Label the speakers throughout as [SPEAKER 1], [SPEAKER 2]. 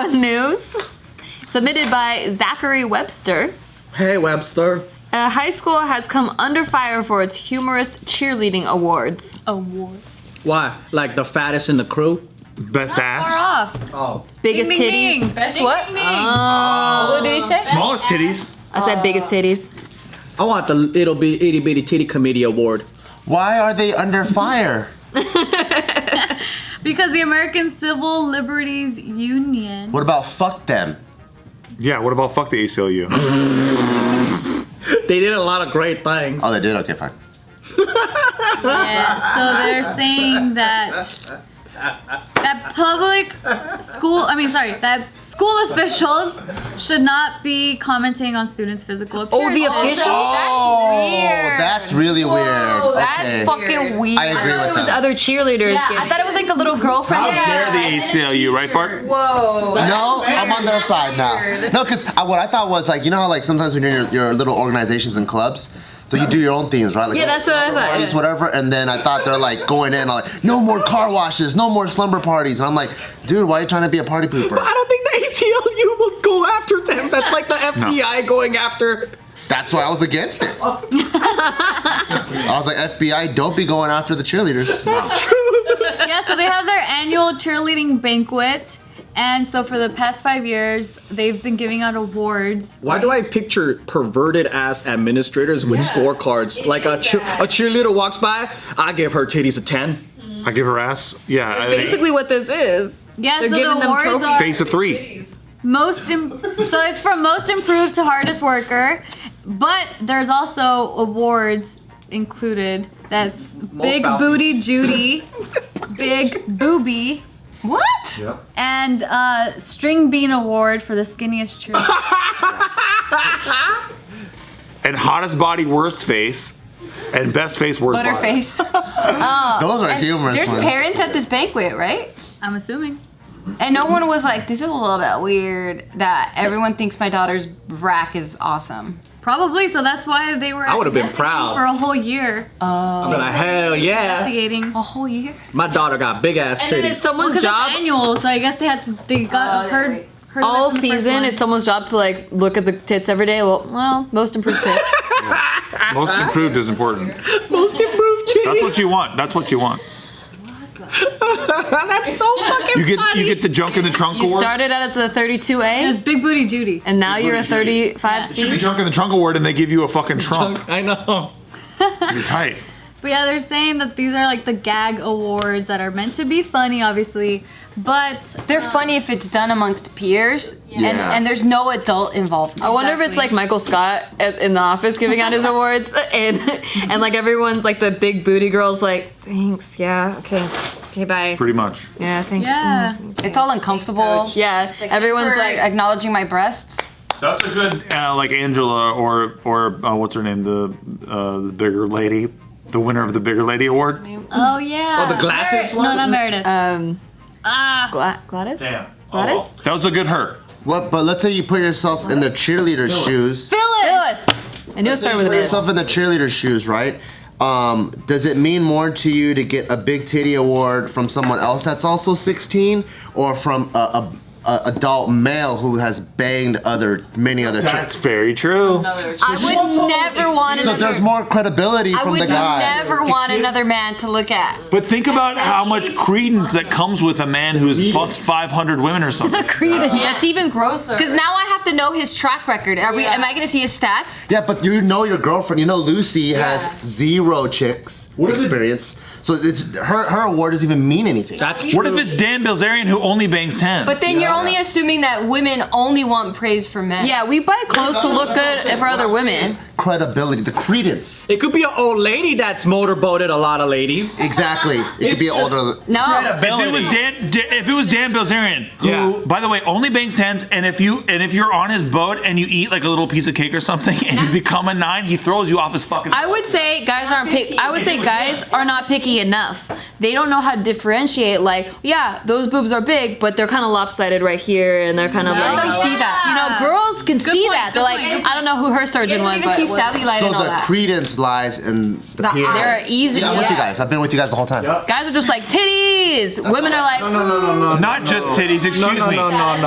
[SPEAKER 1] news submitted by Zachary Webster.
[SPEAKER 2] Hey, Webster.
[SPEAKER 1] High school has come under fire for its humorous cheerleading awards.
[SPEAKER 2] Why? Like the fattest in the crew?
[SPEAKER 3] Best ass.
[SPEAKER 1] Far off.
[SPEAKER 2] Oh.
[SPEAKER 1] Biggest
[SPEAKER 4] Ding, ding,
[SPEAKER 1] titties.
[SPEAKER 4] ding.
[SPEAKER 5] Best
[SPEAKER 4] Ding,
[SPEAKER 5] what?
[SPEAKER 4] ding, ding.
[SPEAKER 5] What did he say?
[SPEAKER 3] Smallest titties.
[SPEAKER 1] I said biggest titties.
[SPEAKER 2] I want the itty bitty titty committee award.
[SPEAKER 6] Why are they under fire?
[SPEAKER 4] Because the American Civil Liberties Union.
[SPEAKER 6] What about fuck them?
[SPEAKER 3] Yeah, what about fuck the ACLU?
[SPEAKER 2] They did a lot of great things.
[SPEAKER 6] Oh, they did? Okay, fine.
[SPEAKER 4] Yeah, so they're saying that that school officials should not be commenting on students' physical appearance.
[SPEAKER 1] the officials?
[SPEAKER 6] That's really weird.
[SPEAKER 5] Oh, that's
[SPEAKER 6] Okay.
[SPEAKER 5] fucking weird.
[SPEAKER 6] I agree
[SPEAKER 1] I thought it
[SPEAKER 6] with
[SPEAKER 1] was
[SPEAKER 6] that.
[SPEAKER 1] other cheerleaders.
[SPEAKER 5] Yeah, I thought it was like a little girlfriend.
[SPEAKER 3] How dare the ACLU, right, Bart?
[SPEAKER 1] Whoa.
[SPEAKER 6] No, I'm on their side now. No, because what I thought was like, you know how like sometimes when you're in your little organizations and clubs, so you do your own things, right? Like,
[SPEAKER 1] Yeah, that's what I thought.
[SPEAKER 6] parties, whatever. And then I thought they're like going in like, no more car washes, no more slumber parties. And I'm like, dude, why are you trying to be a party pooper?
[SPEAKER 2] I don't think the ACLU will go after them. That's like the FBI going after.
[SPEAKER 6] That's why I was against it. I was like, FBI, don't be going after the cheerleaders.
[SPEAKER 2] That's true.
[SPEAKER 4] Yeah, so they have their annual cheerleading banquet. And so for the past 5 years, they've been giving out awards.
[SPEAKER 2] Why do I picture perverted ass administrators with scorecards? Like a cheerleader walks by, I give her titties a 10.
[SPEAKER 3] I give her ass. Yeah.
[SPEAKER 1] That's basically what this is.
[SPEAKER 4] Yeah,
[SPEAKER 1] They're
[SPEAKER 4] so
[SPEAKER 1] giving
[SPEAKER 4] the
[SPEAKER 1] them
[SPEAKER 4] awards
[SPEAKER 1] trophies.
[SPEAKER 4] are
[SPEAKER 3] Face of 3.
[SPEAKER 4] so it's from most improved to hardest worker, but there's also awards included. That's Big
[SPEAKER 2] bouncy.
[SPEAKER 4] Booty Judy, Big Booby,
[SPEAKER 5] What?
[SPEAKER 3] Yep.
[SPEAKER 4] and String Bean Award for the skinniest cheerleader.
[SPEAKER 3] And hottest body, worst face. And best face, worst body.
[SPEAKER 5] Butterface.
[SPEAKER 6] Those are humorous
[SPEAKER 5] There's
[SPEAKER 6] ones.
[SPEAKER 5] parents at this banquet, right?
[SPEAKER 4] I'm assuming.
[SPEAKER 5] And no one was like, this is a little bit weird that everyone thinks my daughter's rack is awesome.
[SPEAKER 4] Probably, so that's why they were
[SPEAKER 2] I would've been
[SPEAKER 4] investigating
[SPEAKER 2] proud.
[SPEAKER 4] for a whole year.
[SPEAKER 2] I'm like, hell yeah.
[SPEAKER 4] Investigating.
[SPEAKER 5] A whole year?
[SPEAKER 2] My daughter got big ass
[SPEAKER 1] And then it's
[SPEAKER 2] titties.
[SPEAKER 1] someone's
[SPEAKER 4] Because it's
[SPEAKER 1] job
[SPEAKER 4] annual, so I guess they got heard
[SPEAKER 1] all
[SPEAKER 4] about it from the first
[SPEAKER 1] season.
[SPEAKER 4] one.
[SPEAKER 1] It's someone's job to like look at the tits every day. Well, most improved tits.
[SPEAKER 3] Most improved is important.
[SPEAKER 2] Most improved titties.
[SPEAKER 3] That's what you want. That's what you want.
[SPEAKER 2] That's so fucking
[SPEAKER 3] You
[SPEAKER 2] funny.
[SPEAKER 3] get the junk in the trunk
[SPEAKER 1] You
[SPEAKER 3] award.
[SPEAKER 1] started out as a 32A,
[SPEAKER 4] It's Big Booty Judy.
[SPEAKER 1] and now you're a
[SPEAKER 3] Booty
[SPEAKER 1] 35C.
[SPEAKER 3] The junk in the trunk award, and they give you a fucking trunk.
[SPEAKER 2] I know.
[SPEAKER 3] You're tight.
[SPEAKER 4] But yeah, they're saying that these are like the gag awards that are meant to be funny, obviously, but
[SPEAKER 5] They're funny if it's done amongst peers,
[SPEAKER 6] Yeah.
[SPEAKER 5] and there's no adult involvement.
[SPEAKER 1] I wonder if it's like Michael Scott in The Office giving out his awards, and like everyone's like the big booty girls like, thanks, yeah, okay, bye.
[SPEAKER 3] Pretty much.
[SPEAKER 1] Yeah, thanks.
[SPEAKER 4] yeah.
[SPEAKER 5] It's all uncomfortable.
[SPEAKER 1] Yeah,
[SPEAKER 5] Like,
[SPEAKER 1] everyone's
[SPEAKER 5] for
[SPEAKER 1] like,
[SPEAKER 5] acknowledging my breasts.
[SPEAKER 3] That's a good, like Angela or what's her name, the bigger lady, the winner of the bigger lady award.
[SPEAKER 4] Oh yeah.
[SPEAKER 2] Oh, the glasses one?
[SPEAKER 4] No, not Meredith.
[SPEAKER 1] Gladys?
[SPEAKER 3] Damn.
[SPEAKER 1] Gladys?
[SPEAKER 3] That was a good her.
[SPEAKER 6] What? But let's say you put yourself in the cheerleader's shoes.
[SPEAKER 4] Phyllis.
[SPEAKER 1] I knew it started with a
[SPEAKER 6] Put
[SPEAKER 1] S.
[SPEAKER 6] yourself in the cheerleader's shoes, right? Does it mean more to you to get a big titty award from someone else that's also 16, or from a adult male who has banged many other
[SPEAKER 3] That's
[SPEAKER 6] chicks?
[SPEAKER 3] very true.
[SPEAKER 5] I would never want
[SPEAKER 6] So
[SPEAKER 5] another.
[SPEAKER 6] there's more credibility
[SPEAKER 5] I
[SPEAKER 6] from
[SPEAKER 5] would
[SPEAKER 6] the guy.
[SPEAKER 5] never want another man to look at.
[SPEAKER 3] But think about how much credence that comes with a man who's fucked 500 women or something.
[SPEAKER 1] That's even grosser.
[SPEAKER 5] Because now I have to know his track record. Am I going to see his stats?
[SPEAKER 6] Yeah, but you know your girlfriend. You know Lucy has 0 chicks experience. So it's her award doesn't even mean anything.
[SPEAKER 2] That's true.
[SPEAKER 3] What if it's Dan Bilzerian who only bangs 10s?
[SPEAKER 5] But then you're only assuming that women only want praise from men.
[SPEAKER 1] Yeah, we buy clothes to look good for other women.
[SPEAKER 6] Credibility, the credence.
[SPEAKER 2] It could be an old lady that's motorboated a lot of ladies.
[SPEAKER 6] Exactly. It could be an older.
[SPEAKER 5] No.
[SPEAKER 3] If it was Dan Bilzerian, who, by the way, only bangs 10s, and if you're on his boat and you eat like a little piece of cake or something and you become a 9, he throws you off his fucking.
[SPEAKER 1] I would say guys aren't picky. I would say guys are not picky enough. They don't know how to differentiate. Like, yeah, those boobs are big, but they're kind of lopsided inverted right here, and they're kind of
[SPEAKER 5] Girls
[SPEAKER 1] like,
[SPEAKER 5] don't see that.
[SPEAKER 1] you know, girls can see
[SPEAKER 4] point,
[SPEAKER 1] that. They're
[SPEAKER 4] good
[SPEAKER 1] like,
[SPEAKER 4] point.
[SPEAKER 1] I don't know who her surgeon
[SPEAKER 5] You
[SPEAKER 1] was,
[SPEAKER 5] don't even
[SPEAKER 1] but
[SPEAKER 5] see cellulite
[SPEAKER 6] So
[SPEAKER 5] and all
[SPEAKER 6] the
[SPEAKER 5] that.
[SPEAKER 6] credence lies in the penis.
[SPEAKER 1] they're easy.
[SPEAKER 6] Yeah, I'm with you guys. I've been with you guys the whole time.
[SPEAKER 1] Guys are just like titties. Women are like,
[SPEAKER 2] No.
[SPEAKER 3] Not just titties. Excuse me.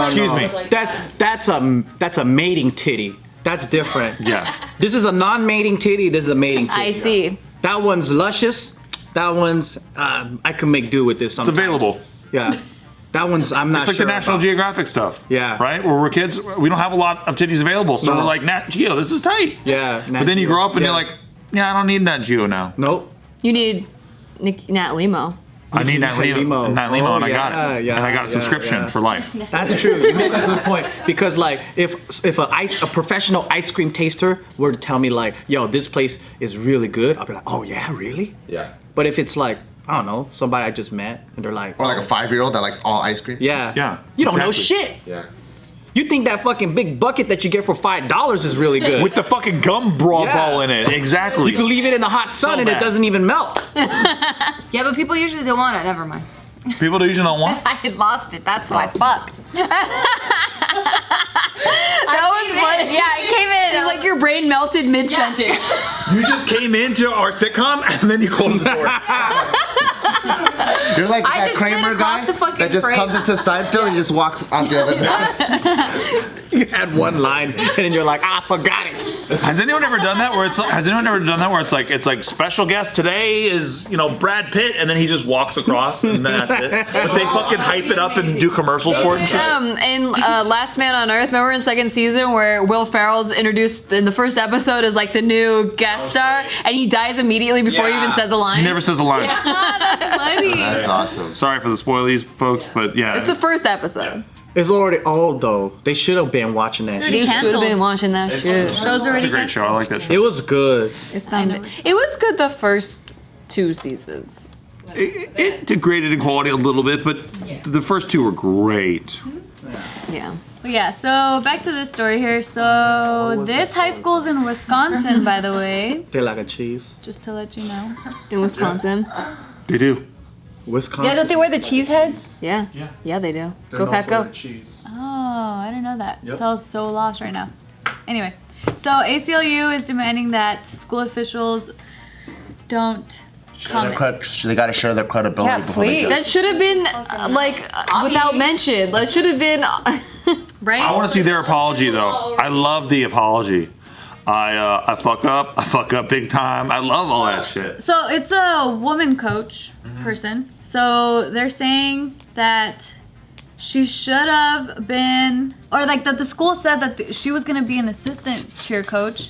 [SPEAKER 3] Excuse me.
[SPEAKER 2] That's a mating titty. That's different.
[SPEAKER 3] Yeah.
[SPEAKER 2] This is a non-mating titty. This is a mating titty.
[SPEAKER 1] I see.
[SPEAKER 2] That one's luscious. That one's I can make do with this
[SPEAKER 3] It's
[SPEAKER 2] sometimes.
[SPEAKER 3] available.
[SPEAKER 2] Yeah. That one's I'm not
[SPEAKER 3] It's like
[SPEAKER 2] sure
[SPEAKER 3] the National
[SPEAKER 2] about.
[SPEAKER 3] Geographic stuff.
[SPEAKER 2] Yeah.
[SPEAKER 3] Right? Where we're kids, we don't have a lot of titties available. So
[SPEAKER 2] No.
[SPEAKER 3] we're like, Nat Geo, this is tight.
[SPEAKER 2] Yeah.
[SPEAKER 3] But then you grow up and
[SPEAKER 2] Yeah.
[SPEAKER 3] you're like, yeah, I don't need Nat Geo now.
[SPEAKER 2] Nope.
[SPEAKER 1] You need Nat Limo.
[SPEAKER 3] I need Nat
[SPEAKER 2] Limo.
[SPEAKER 3] Limo. Nat Limo,
[SPEAKER 2] Oh,
[SPEAKER 3] and I got
[SPEAKER 2] yeah,
[SPEAKER 3] it.
[SPEAKER 2] yeah,
[SPEAKER 3] and I got a
[SPEAKER 2] yeah,
[SPEAKER 3] subscription
[SPEAKER 2] yeah.
[SPEAKER 3] for life.
[SPEAKER 2] That's true. You make a good point because like if a professional ice cream taster were to tell me like, yo, this place is really good, I'll be like, oh yeah, really?
[SPEAKER 6] Yeah.
[SPEAKER 2] But if it's like, I don't know, somebody I just met and they're like,
[SPEAKER 6] Or like a 5-year-old that likes all ice cream.
[SPEAKER 2] yeah,
[SPEAKER 3] Yeah,
[SPEAKER 2] you don't know
[SPEAKER 3] exactly.
[SPEAKER 2] shit.
[SPEAKER 6] Yeah.
[SPEAKER 2] You think that fucking big bucket that you get for $5 is really good?
[SPEAKER 3] With the fucking gum ball
[SPEAKER 2] Yeah.
[SPEAKER 3] in it. Exactly.
[SPEAKER 2] You can leave it in the hot sun
[SPEAKER 3] So
[SPEAKER 2] and it
[SPEAKER 3] bad.
[SPEAKER 2] doesn't even melt.
[SPEAKER 5] Yeah, but people usually don't want it. Never mind.
[SPEAKER 3] People usually don't want.
[SPEAKER 5] I lost it. That's why. Fuck.
[SPEAKER 1] That was funny.
[SPEAKER 5] Yeah, I came in.
[SPEAKER 1] It was like your brain melted mid-sentence.
[SPEAKER 3] You just came into our sitcom and then you closed the door.
[SPEAKER 6] You're like
[SPEAKER 5] I
[SPEAKER 6] that
[SPEAKER 5] just slid
[SPEAKER 6] Kramer
[SPEAKER 5] across
[SPEAKER 6] guy
[SPEAKER 5] the fucking
[SPEAKER 6] that just
[SPEAKER 5] frame.
[SPEAKER 6] comes into Seinfeld and just walks off the other side.
[SPEAKER 2] You had one line and then you're like, I forgot it.
[SPEAKER 3] Has anyone ever done that? Where it's like, it's like special guest today is Brad Pitt, and then he just walks across and then that's it. But they fucking hype it up and do commercials for it and shit.
[SPEAKER 1] In Last Man on Earth, remember in second season where Will Ferrell's introduced in the first episode as like the new guest star, and he dies immediately before he even says a line.
[SPEAKER 3] He never says a line.
[SPEAKER 4] Funny.
[SPEAKER 6] That's awesome.
[SPEAKER 3] Sorry for the spoilies, folks, but yeah.
[SPEAKER 1] It's the first episode.
[SPEAKER 2] It's already old though. They should have been watching that shit.
[SPEAKER 1] You should have
[SPEAKER 4] Canceled.
[SPEAKER 1] been watching that shit.
[SPEAKER 4] Show's
[SPEAKER 3] It's
[SPEAKER 4] already
[SPEAKER 3] a great show. I like that show.
[SPEAKER 2] It was good.
[SPEAKER 1] It's not. It was good the first 2 seasons.
[SPEAKER 3] It degraded in quality a little bit, but the first 2 were great.
[SPEAKER 1] Yeah.
[SPEAKER 4] But yeah, so back to this story here. So this high school's in Wisconsin, by the way,
[SPEAKER 2] They like a cheese.
[SPEAKER 4] just to let you know.
[SPEAKER 1] In Wisconsin.
[SPEAKER 3] They do.
[SPEAKER 2] Wisconsin.
[SPEAKER 5] Yeah, don't they wear the cheese heads?
[SPEAKER 1] Yeah. Yeah, they do. Go Pack Go.
[SPEAKER 4] Oh, I didn't know that.
[SPEAKER 2] Yep.
[SPEAKER 4] So I was so lost right now. Anyway, so ACLU is demanding that school officials don't comment.
[SPEAKER 6] They gotta share their credibility
[SPEAKER 5] Yeah,
[SPEAKER 6] before they
[SPEAKER 5] please.
[SPEAKER 6] do
[SPEAKER 1] That should have been without mention. That should have been.
[SPEAKER 4] Right?
[SPEAKER 3] I want to see their apology though. I love the apology. I fuck up big time. I love all that shit.
[SPEAKER 4] So it's a woman coach person. So they're saying that she should have been, or like that the school said that she was going to be an assistant cheer coach,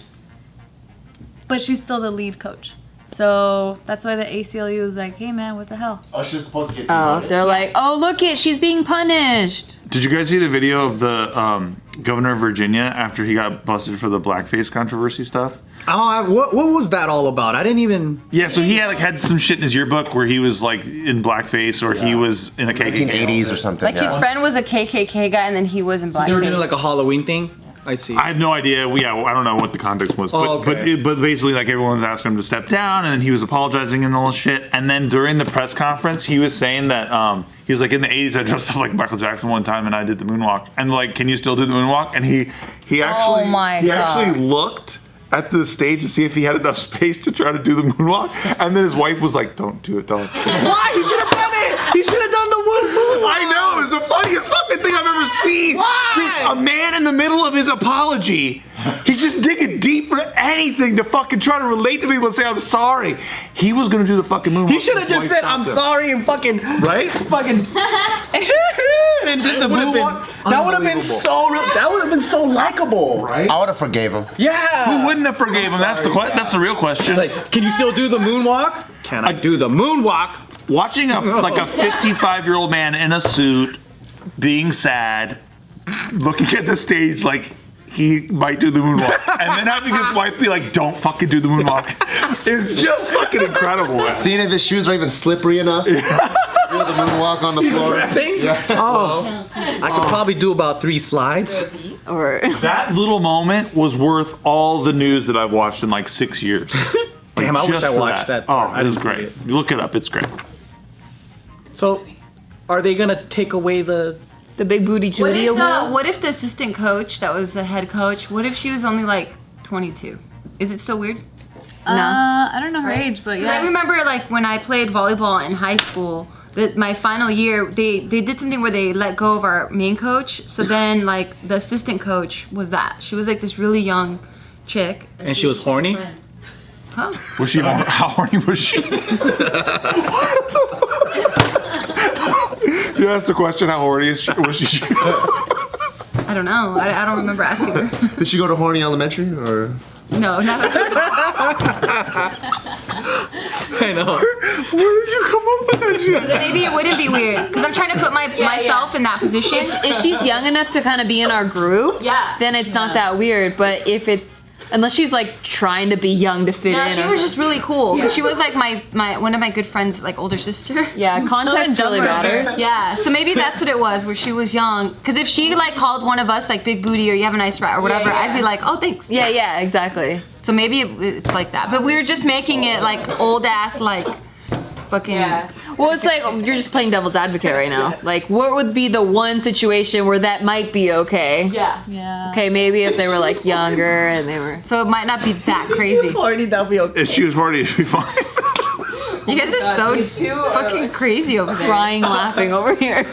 [SPEAKER 4] but she's still the lead coach. So that's why the ACLU is like, hey man, what the hell?
[SPEAKER 6] Oh, she was supposed to get.
[SPEAKER 1] Oh, they're like, oh look it, she's being punished.
[SPEAKER 3] Did you guys see the video of the governor of Virginia after he got busted for the blackface controversy stuff?
[SPEAKER 2] Oh, what was that all about? I didn't even.
[SPEAKER 3] Yeah, so he had some shit in his yearbook where he was like in blackface or he was in a KKK.
[SPEAKER 6] 1980s or something.
[SPEAKER 5] Like his friend was a KKK guy and then he was in blackface.
[SPEAKER 2] They were doing like a Halloween thing. I see.
[SPEAKER 3] I have no idea. Yeah, I don't know what the context was, but
[SPEAKER 2] Oh, okay.
[SPEAKER 3] but basically, like everyone was asking him to step down, and then he was apologizing and all this shit. And then during the press conference, he was saying that he was like, in the '80s, I dressed up like Michael Jackson one time, and I did the moonwalk. And like, can you still do the moonwalk? And he actually
[SPEAKER 5] my
[SPEAKER 3] he
[SPEAKER 5] God.
[SPEAKER 3] actually looked at the stage to see if he had enough space to try to do the moonwalk. And then his wife was like, "Don't do it, don't."
[SPEAKER 2] Why? He should have done it. He should have done the moonwalk.
[SPEAKER 3] I know, it's the funniest fucking thing I've ever seen.
[SPEAKER 2] Why?
[SPEAKER 3] A man in the middle of his apology, he's just digging deep for anything to fucking try to relate to people and say, I'm sorry. He was gonna do the fucking moonwalk.
[SPEAKER 2] He should have
[SPEAKER 3] His
[SPEAKER 2] just
[SPEAKER 3] wife
[SPEAKER 2] said, "I'm
[SPEAKER 3] stopped him.
[SPEAKER 2] sorry," and fucking
[SPEAKER 3] Right?
[SPEAKER 2] fucking, and did the
[SPEAKER 3] Would've been
[SPEAKER 2] moonwalk. That would have been so. That would have been so likable, right?
[SPEAKER 6] I would have forgave him.
[SPEAKER 2] Yeah.
[SPEAKER 3] Who wouldn't have forgave him? That's the real question.
[SPEAKER 2] Like, can you still do the moonwalk? Can I do the moonwalk?
[SPEAKER 3] Watching a 55-year-old man in a suit, being sad, looking at the stage like he might do the moonwalk, and then having his wife be like, "Don't fucking do the moonwalk," is just fucking incredible. Man.
[SPEAKER 6] Seeing if his shoes are even slippery enough. Do the moonwalk on the floor.
[SPEAKER 2] Oh, I could probably do about 3 slides.
[SPEAKER 1] Or
[SPEAKER 3] That little moment was worth all the news that I've watched in like 6 years.
[SPEAKER 2] Damn, I wish
[SPEAKER 3] just
[SPEAKER 2] I
[SPEAKER 3] for
[SPEAKER 2] watched that
[SPEAKER 3] Oh,
[SPEAKER 2] part. I
[SPEAKER 3] it was
[SPEAKER 2] didn't see
[SPEAKER 3] great.
[SPEAKER 2] it.
[SPEAKER 3] Look it up. It's great.
[SPEAKER 2] So, are they gonna take away the
[SPEAKER 1] The Big Booty Judy award.
[SPEAKER 5] What if the assistant coach that was the head coach? What if she was only like 22? Is it still weird?
[SPEAKER 4] I don't know her age, but
[SPEAKER 5] Because I remember like when I played volleyball in high school, that my final year they did something where they let go of our main coach. So then like the assistant coach was that. She was like this really young chick.
[SPEAKER 2] And she was horny?
[SPEAKER 5] Huh?
[SPEAKER 3] Was she? How horny was she? You asked the question. How horny was she?
[SPEAKER 5] I don't know. I don't remember asking her.
[SPEAKER 6] Did she go to Horny Elementary or?
[SPEAKER 5] No, not.
[SPEAKER 2] I know.
[SPEAKER 3] Where did you come up with that shit?
[SPEAKER 5] Then maybe it wouldn't be weird because I'm trying to put myself in that position.
[SPEAKER 1] If she's young enough to kind of be in our group,
[SPEAKER 5] Yeah.
[SPEAKER 1] then it's not that weird. But if it's unless she's like trying to be young to fit
[SPEAKER 5] No,
[SPEAKER 1] in.
[SPEAKER 5] she
[SPEAKER 1] or
[SPEAKER 5] was just really cool because she was like my one of my good friends' like older sister.
[SPEAKER 1] yeah, context really matters.
[SPEAKER 5] Yeah, so maybe that's what it was, where she was young. Because if she like called one of us like big booty or you have a nice rat or whatever,
[SPEAKER 1] Yeah, yeah.
[SPEAKER 5] I'd be like, oh thanks.
[SPEAKER 1] Yeah, exactly.
[SPEAKER 5] So maybe it's like that. But we were just making it like old ass like fucking.
[SPEAKER 1] Yeah. Well, it's like you're just playing devil's advocate right now. Like, what would be the one situation where that might be okay?
[SPEAKER 5] Yeah.
[SPEAKER 4] Yeah.
[SPEAKER 1] Okay, maybe if they were like younger and they were.
[SPEAKER 5] So it might not be that crazy.
[SPEAKER 2] Horny, that'll be okay.
[SPEAKER 3] If she was horny, it'd be fine.
[SPEAKER 5] You guys are so fucking crazy over there.
[SPEAKER 1] Crying, laughing over here.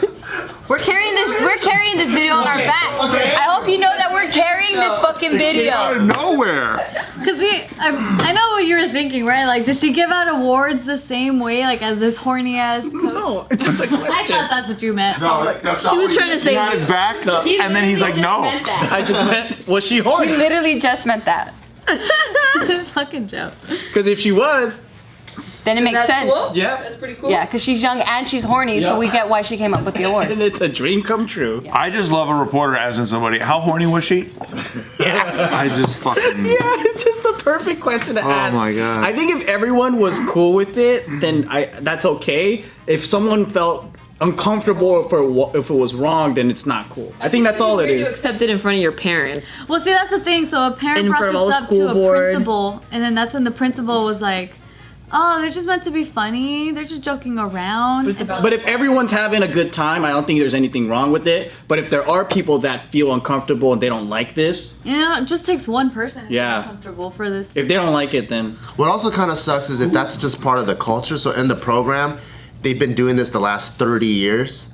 [SPEAKER 5] We're carrying this video on our back. I hope you know that we're carrying this fucking
[SPEAKER 3] Out
[SPEAKER 5] video.
[SPEAKER 3] of nowhere.
[SPEAKER 4] Cause I know what you were thinking, right? Like, does she give out awards the same way, like as this horny ass coach?
[SPEAKER 2] No, it's just a
[SPEAKER 4] I
[SPEAKER 2] question.
[SPEAKER 4] thought that's what you meant.
[SPEAKER 1] She was trying to say.
[SPEAKER 3] He had his back, and then he's like, no.
[SPEAKER 2] I just meant, was she
[SPEAKER 5] He
[SPEAKER 2] horny?
[SPEAKER 5] literally just meant that.
[SPEAKER 4] Fucking joke.
[SPEAKER 2] Because if she was,
[SPEAKER 5] Then it makes sense.
[SPEAKER 2] yeah.
[SPEAKER 1] That's pretty cool.
[SPEAKER 5] Yeah, because she's young and she's horny, so we get why she came up with the awards.
[SPEAKER 2] And it's a dream come true.
[SPEAKER 3] I just love a reporter asking somebody, how horny was she?
[SPEAKER 2] Yeah.
[SPEAKER 3] I just fucking.
[SPEAKER 2] Yeah, it's just a perfect question to ask.
[SPEAKER 3] my God.
[SPEAKER 2] I think if everyone was cool with it, then that's okay. If someone felt uncomfortable if it was wrong, then it's not cool. I think that's all it
[SPEAKER 1] You
[SPEAKER 2] is.
[SPEAKER 1] accept it in front of your parents.
[SPEAKER 4] Well, see, that's the thing. So a parent
[SPEAKER 1] In
[SPEAKER 4] brought
[SPEAKER 1] front of all
[SPEAKER 4] this
[SPEAKER 1] the
[SPEAKER 4] up
[SPEAKER 1] school
[SPEAKER 4] to a
[SPEAKER 1] board.
[SPEAKER 4] principal, and then that's when the principal was like, "Oh, they're just meant to be funny. They're just joking around." And so-
[SPEAKER 2] But if everyone's having a good time, I don't think there's anything wrong with it. But if there are people that feel uncomfortable and they don't like this,
[SPEAKER 4] you know, it just takes one person to
[SPEAKER 2] Yeah.
[SPEAKER 4] be comfortable for this.
[SPEAKER 2] if they don't like it, then
[SPEAKER 6] What also kind of sucks is if that's just part of the culture. So in the program, they've been doing this the last 30 years,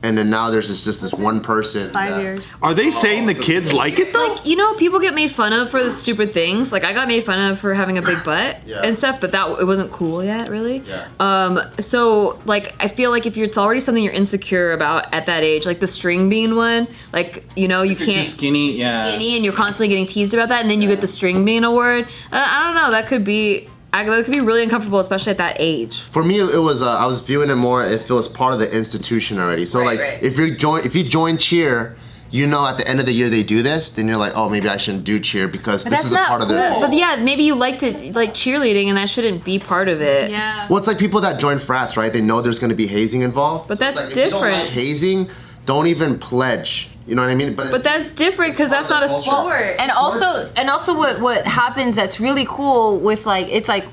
[SPEAKER 6] and then now there's just this one person.
[SPEAKER 4] 5 years.
[SPEAKER 3] Are they saying the kids like it though?
[SPEAKER 1] Like, you know, people get made fun of for the stupid things. Like, I got made fun of for having a big butt
[SPEAKER 6] Yeah.
[SPEAKER 1] and stuff, but it wasn't cool yet, really.
[SPEAKER 6] Yeah.
[SPEAKER 1] So, like, I feel like if it's already something you're insecure about at that age, like the string bean one, like, you know, you
[SPEAKER 2] if you're
[SPEAKER 1] can't.
[SPEAKER 2] too skinny, yeah.
[SPEAKER 1] Skinny and you're constantly getting teased about that, and then you get the string bean award. I don't know. That could be really uncomfortable, especially at that age.
[SPEAKER 6] For me, it was I was viewing it more if it was part of the institution already. So
[SPEAKER 1] Right,
[SPEAKER 6] like
[SPEAKER 1] right.
[SPEAKER 6] if you join cheer, you know at the end of the year they do this, then you're like, oh, maybe I shouldn't do cheer because this is a part of their.
[SPEAKER 1] But yeah, maybe you like cheerleading, and that shouldn't be part of it.
[SPEAKER 4] Yeah.
[SPEAKER 6] Well, it's like people that join frats, right? They know there's going to be hazing involved.
[SPEAKER 1] But
[SPEAKER 6] So it's
[SPEAKER 1] that's
[SPEAKER 6] like, if you don't like
[SPEAKER 1] different.
[SPEAKER 6] hazing, don't even pledge. You know what I mean?
[SPEAKER 1] But that's different because that's not a
[SPEAKER 6] Culture.
[SPEAKER 1] sport.
[SPEAKER 5] And also what happens that's really cool with like it's like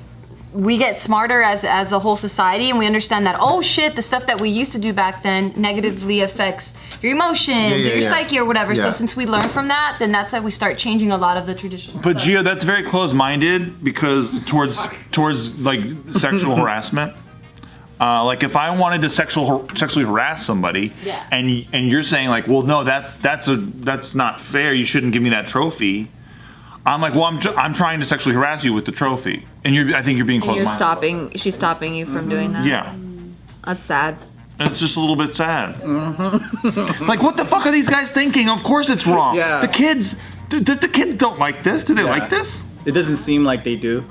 [SPEAKER 5] we get smarter as a whole society and we understand that oh shit the stuff that we used to do back then negatively affects your emotions or your psyche or whatever. So
[SPEAKER 6] Yeah.
[SPEAKER 5] since we learn from that, then that's how we start changing a lot of the traditions.
[SPEAKER 3] But Gio, that's very close-minded because towards like sexual harassment. Like if I wanted to sexually harass somebody,
[SPEAKER 5] Yeah.
[SPEAKER 3] and you're saying like, well, no, that's not fair. You shouldn't give me that trophy. I'm like, well, I'm trying to sexually harass you with the trophy, and I think you're being
[SPEAKER 1] And
[SPEAKER 3] close-minded.
[SPEAKER 1] she's stopping you from doing that.
[SPEAKER 3] Yeah.
[SPEAKER 1] That's sad.
[SPEAKER 3] It's just a little bit sad. Like, what the fuck are these guys thinking? Of course it's wrong.
[SPEAKER 2] Yeah.
[SPEAKER 3] The kids don't like this. Do they like this?
[SPEAKER 2] It doesn't seem like they do.